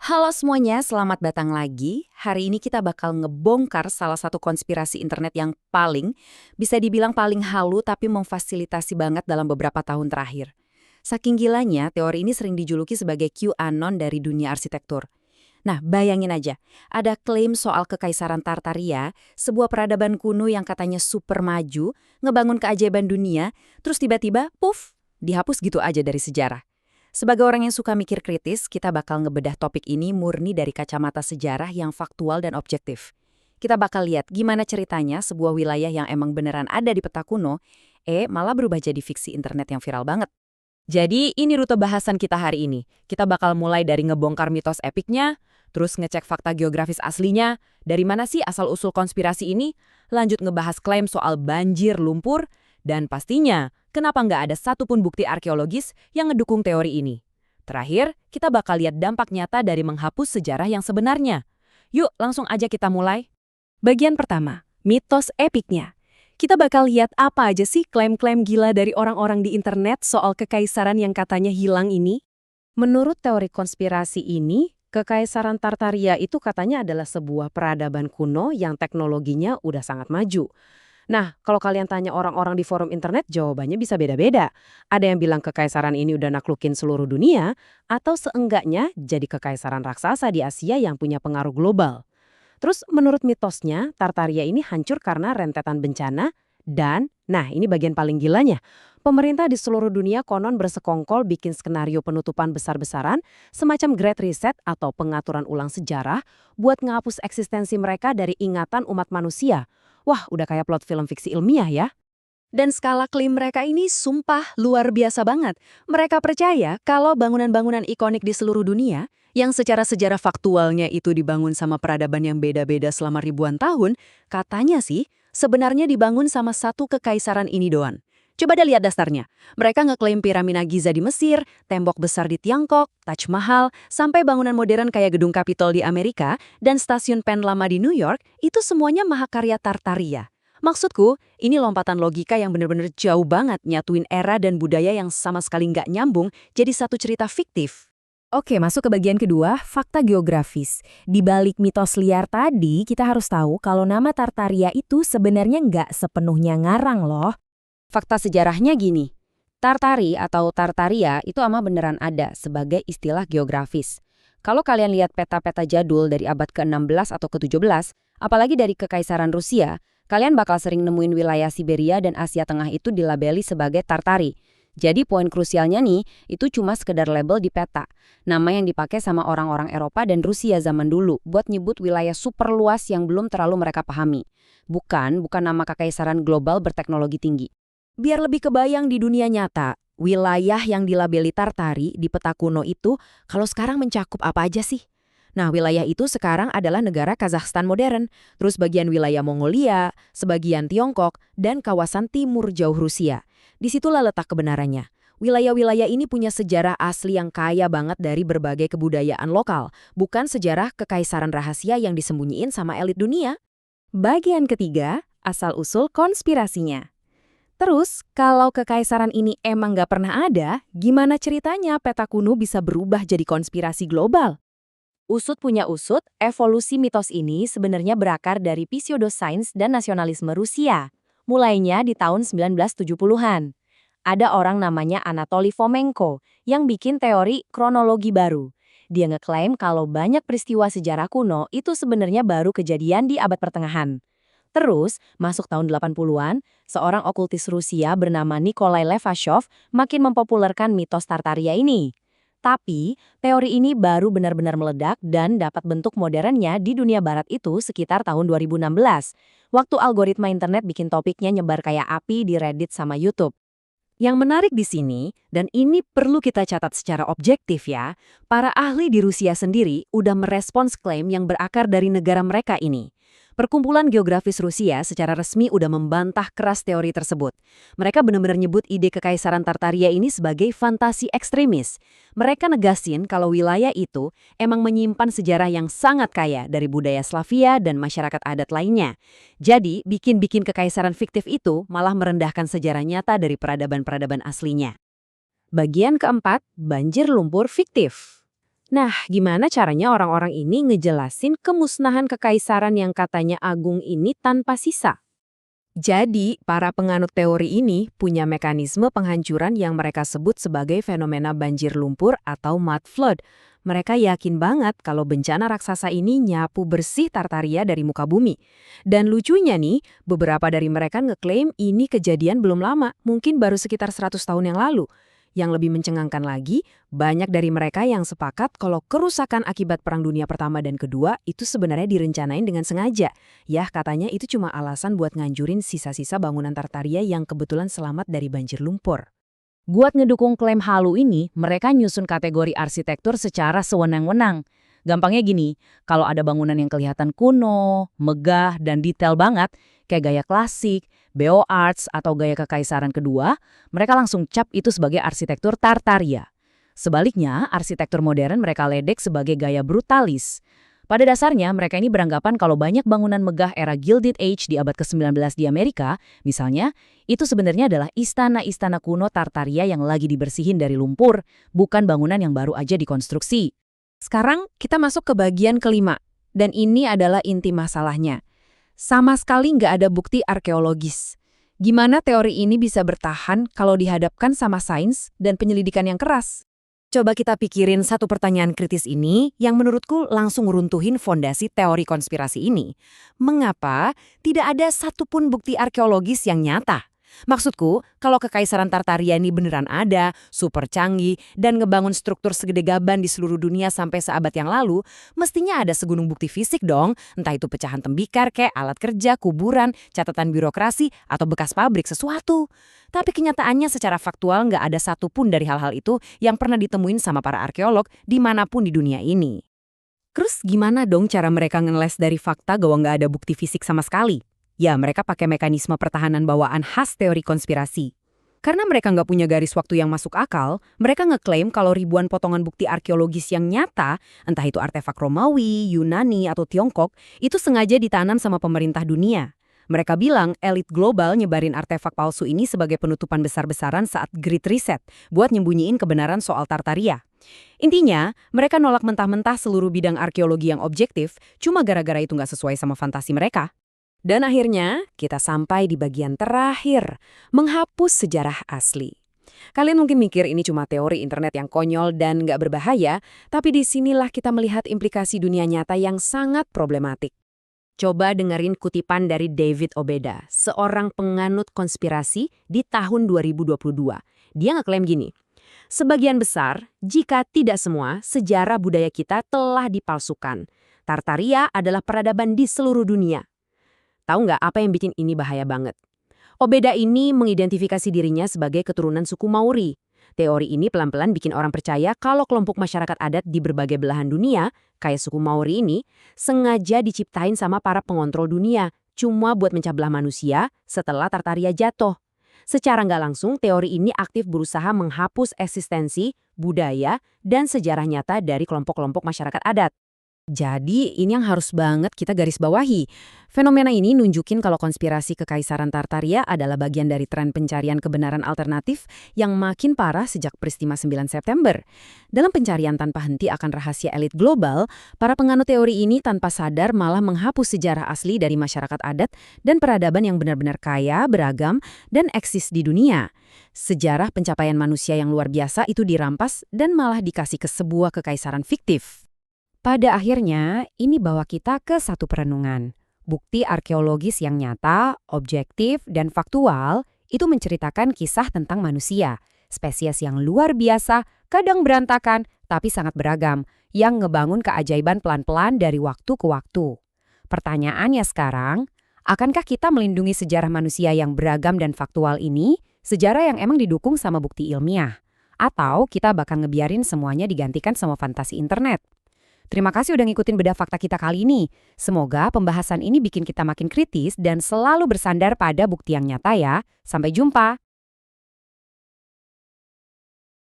Halo semuanya, selamat datang lagi. Hari ini kita bakal ngebongkar salah satu konspirasi internet yang bisa dibilang paling halu tapi memfasilitasi banget dalam beberapa tahun terakhir. Saking gilanya, teori ini sering dijuluki sebagai QAnon dari dunia arsitektur. Nah, bayangin aja, ada klaim soal kekaisaran Tartaria, sebuah peradaban kuno yang katanya super maju, ngebangun keajaiban dunia, terus tiba-tiba, puff, dihapus gitu aja dari sejarah. Sebagai orang yang suka mikir kritis, kita bakal ngebedah topik ini murni dari kacamata sejarah yang faktual dan objektif. Kita bakal lihat gimana ceritanya sebuah wilayah yang emang beneran ada di peta kuno, malah berubah jadi fiksi internet yang viral banget. Jadi ini rute bahasan kita hari ini. Kita bakal mulai dari ngebongkar mitos epiknya, terus ngecek fakta geografis aslinya, dari mana sih asal-usul konspirasi ini, lanjut ngebahas klaim soal banjir lumpur, dan pastinya, kenapa nggak ada satupun bukti arkeologis yang ngedukung teori ini. Terakhir, kita bakal lihat dampak nyata dari menghapus sejarah yang sebenarnya. Yuk, langsung aja kita mulai. Bagian pertama, mitos epiknya. Kita bakal lihat apa aja sih klaim-klaim gila dari orang-orang di internet soal kekaisaran yang katanya hilang ini. Menurut teori konspirasi ini, kekaisaran Tartaria itu katanya adalah sebuah peradaban kuno yang teknologinya udah sangat maju. Nah, kalau kalian tanya orang-orang di forum internet, jawabannya bisa beda-beda. Ada yang bilang kekaisaran ini udah naklukin seluruh dunia, atau seenggaknya jadi kekaisaran raksasa di Asia yang punya pengaruh global. Terus menurut mitosnya, Tartaria ini hancur karena rentetan bencana, dan, nah ini bagian paling gilanya, pemerintah di seluruh dunia konon bersekongkol bikin skenario penutupan besar-besaran, semacam Great Reset atau pengaturan ulang sejarah, buat ngapus eksistensi mereka dari ingatan umat manusia. Wah, udah kayak plot film fiksi ilmiah ya. Dan skala klaim mereka ini sumpah luar biasa banget. Mereka percaya kalau bangunan-bangunan ikonik di seluruh dunia, yang secara sejarah faktualnya itu dibangun sama peradaban yang beda-beda selama ribuan tahun, katanya sih sebenarnya dibangun sama satu kekaisaran ini doang. Coba deh lihat dasarnya. Mereka ngeklaim piramida Giza di Mesir, tembok besar di Tiongkok, Taj Mahal, sampai bangunan modern kayak Gedung Capitol di Amerika, dan stasiun Penn lama di New York, itu semuanya mahakarya Tartaria. Maksudku, ini lompatan logika yang bener-bener jauh banget nyatuin era dan budaya yang sama sekali nggak nyambung jadi satu cerita fiktif. Oke, masuk ke bagian kedua, fakta geografis. Di balik mitos liar tadi, kita harus tahu kalau nama Tartaria itu sebenarnya nggak sepenuhnya ngarang loh. Fakta sejarahnya gini, Tartari atau Tartaria itu ama beneran ada sebagai istilah geografis. Kalau kalian lihat peta-peta jadul dari abad ke-16 atau ke-17, apalagi dari Kekaisaran Rusia, kalian bakal sering nemuin wilayah Siberia dan Asia Tengah itu dilabeli sebagai Tartari. Jadi poin krusialnya nih, itu cuma sekedar label di peta. Nama yang dipakai sama orang-orang Eropa dan Rusia zaman dulu buat nyebut wilayah super luas yang belum terlalu mereka pahami. Bukan nama kekaisaran global berteknologi tinggi. Biar lebih kebayang di dunia nyata, wilayah yang dilabeli Tartari di peta kuno itu kalau sekarang mencakup apa aja sih? Nah, wilayah itu sekarang adalah negara Kazakhstan modern, terus bagian wilayah Mongolia, sebagian Tiongkok, dan kawasan timur jauh Rusia. Disitulah letak kebenarannya. Wilayah-wilayah ini punya sejarah asli yang kaya banget dari berbagai kebudayaan lokal, bukan sejarah kekaisaran rahasia yang disembunyiin sama elit dunia. Bagian ketiga, asal-usul konspirasinya. Terus, kalau kekaisaran ini emang nggak pernah ada, gimana ceritanya peta kuno bisa berubah jadi konspirasi global? Usut punya usut, evolusi mitos ini sebenarnya berakar dari pseudosains dan nasionalisme Rusia. Mulainya di tahun 1970-an. Ada orang namanya Anatoly Fomenko yang bikin teori kronologi baru. Dia ngeklaim kalau banyak peristiwa sejarah kuno itu sebenarnya baru kejadian di abad pertengahan. Terus, masuk tahun 80-an, seorang okultis Rusia bernama Nikolai Levashov makin mempopulerkan mitos Tartaria ini. Tapi, teori ini baru benar-benar meledak dan dapat bentuk modernnya di dunia barat itu sekitar tahun 2016, waktu algoritma internet bikin topiknya nyebar kayak api di Reddit sama YouTube. Yang menarik di sini, dan ini perlu kita catat secara objektif ya, para ahli di Rusia sendiri udah merespons klaim yang berakar dari negara mereka ini. Perkumpulan Geografis Rusia secara resmi udah membantah keras teori tersebut. Mereka benar-benar nyebut ide kekaisaran Tartaria ini sebagai fantasi ekstremis. Mereka negasin kalau wilayah itu emang menyimpan sejarah yang sangat kaya dari budaya Slavia dan masyarakat adat lainnya. Jadi, bikin kekaisaran fiktif itu malah merendahkan sejarah nyata dari peradaban-peradaban aslinya. Bagian keempat, banjir lumpur fiktif. Nah, gimana caranya orang-orang ini ngejelasin kemusnahan kekaisaran yang katanya agung ini tanpa sisa? Jadi, para penganut teori ini punya mekanisme penghancuran yang mereka sebut sebagai fenomena banjir lumpur atau mud flood. Mereka yakin banget kalau bencana raksasa ini nyapu bersih Tartaria dari muka bumi. Dan lucunya nih, beberapa dari mereka ngeklaim ini kejadian belum lama, mungkin baru sekitar 100 tahun yang lalu. Yang lebih mencengangkan lagi, banyak dari mereka yang sepakat kalau kerusakan akibat Perang Dunia Pertama dan Kedua itu sebenarnya direncanain dengan sengaja. Ya, katanya itu cuma alasan buat nganjurin sisa-sisa bangunan Tartaria yang kebetulan selamat dari banjir lumpur. Buat ngedukung klaim halu ini, mereka nyusun kategori arsitektur secara sewenang-wenang. Gampangnya gini, kalau ada bangunan yang kelihatan kuno, megah, dan detail banget, kayak gaya klasik, Beaux-Arts, atau gaya kekaisaran kedua, mereka langsung cap itu sebagai arsitektur Tartaria. Sebaliknya, arsitektur modern mereka ledek sebagai gaya brutalis. Pada dasarnya, mereka ini beranggapan kalau banyak bangunan megah era Gilded Age di abad ke-19 di Amerika, misalnya, itu sebenarnya adalah istana-istana kuno Tartaria yang lagi dibersihin dari lumpur, bukan bangunan yang baru aja dikonstruksi. Sekarang kita masuk ke bagian kelima, dan ini adalah inti masalahnya. Sama sekali nggak ada bukti arkeologis. Gimana teori ini bisa bertahan kalau dihadapkan sama sains dan penyelidikan yang keras? Coba kita pikirin satu pertanyaan kritis ini yang menurutku langsung runtuhin fondasi teori konspirasi ini. Mengapa tidak ada satupun bukti arkeologis yang nyata? Maksudku, kalau kekaisaran Tartaria ini beneran ada, super canggih, dan ngebangun struktur segede gaban di seluruh dunia sampai seabad yang lalu, mestinya ada segunung bukti fisik dong, entah itu pecahan tembikar, kayak alat kerja, kuburan, catatan birokrasi, atau bekas pabrik sesuatu. Tapi kenyataannya secara faktual nggak ada satupun dari hal-hal itu yang pernah ditemuin sama para arkeolog dimanapun di dunia ini. Terus gimana dong cara mereka ngeles dari fakta bahwa nggak ada bukti fisik sama sekali? Ya, mereka pakai mekanisme pertahanan bawaan khas teori konspirasi. Karena mereka nggak punya garis waktu yang masuk akal, mereka ngeklaim kalau ribuan potongan bukti arkeologis yang nyata, entah itu artefak Romawi, Yunani, atau Tiongkok, itu sengaja ditanam sama pemerintah dunia. Mereka bilang elit global nyebarin artefak palsu ini sebagai penutupan besar-besaran saat Great Reset, buat nyembunyiin kebenaran soal Tartaria. Intinya, mereka nolak mentah-mentah seluruh bidang arkeologi yang objektif, cuma gara-gara itu nggak sesuai sama fantasi mereka. Dan akhirnya, kita sampai di bagian terakhir, menghapus sejarah asli. Kalian mungkin mikir ini cuma teori internet yang konyol dan nggak berbahaya, tapi disinilah kita melihat implikasi dunia nyata yang sangat problematik. Coba dengerin kutipan dari David Obeda, seorang penganut konspirasi di tahun 2022. Dia ngeklaim gini, sebagian besar, jika tidak semua, sejarah budaya kita telah dipalsukan. Tartaria adalah peradaban di seluruh dunia. Tahu nggak apa yang bikin ini bahaya banget? Obeda ini mengidentifikasi dirinya sebagai keturunan suku Maori. Teori ini pelan-pelan bikin orang percaya kalau kelompok masyarakat adat di berbagai belahan dunia, kayak suku Maori ini, sengaja diciptain sama para pengontrol dunia, cuma buat mencah belah manusia setelah Tartaria jatuh. Secara nggak langsung, teori ini aktif berusaha menghapus eksistensi, budaya, dan sejarah nyata dari kelompok-kelompok masyarakat adat. Jadi, ini yang harus banget kita garis bawahi. Fenomena ini nunjukin kalau konspirasi kekaisaran Tartaria adalah bagian dari tren pencarian kebenaran alternatif yang makin parah sejak peristiwa 9 September. Dalam pencarian tanpa henti akan rahasia elit global, para penganut teori ini tanpa sadar malah menghapus sejarah asli dari masyarakat adat dan peradaban yang benar-benar kaya, beragam, dan eksis di dunia. Sejarah pencapaian manusia yang luar biasa itu dirampas dan malah dikasih ke sebuah kekaisaran fiktif. Pada akhirnya, ini bawa kita ke satu perenungan. Bukti arkeologis yang nyata, objektif, dan faktual itu menceritakan kisah tentang manusia. Spesies yang luar biasa, kadang berantakan, tapi sangat beragam, yang ngebangun keajaiban pelan-pelan dari waktu ke waktu. Pertanyaannya sekarang, akankah kita melindungi sejarah manusia yang beragam dan faktual ini, sejarah yang emang didukung sama bukti ilmiah? Atau kita bakal ngebiarin semuanya digantikan sama fantasi internet? Terima kasih udah ngikutin bedah fakta kita kali ini. Semoga pembahasan ini bikin kita makin kritis dan selalu bersandar pada bukti yang nyata ya. Sampai jumpa!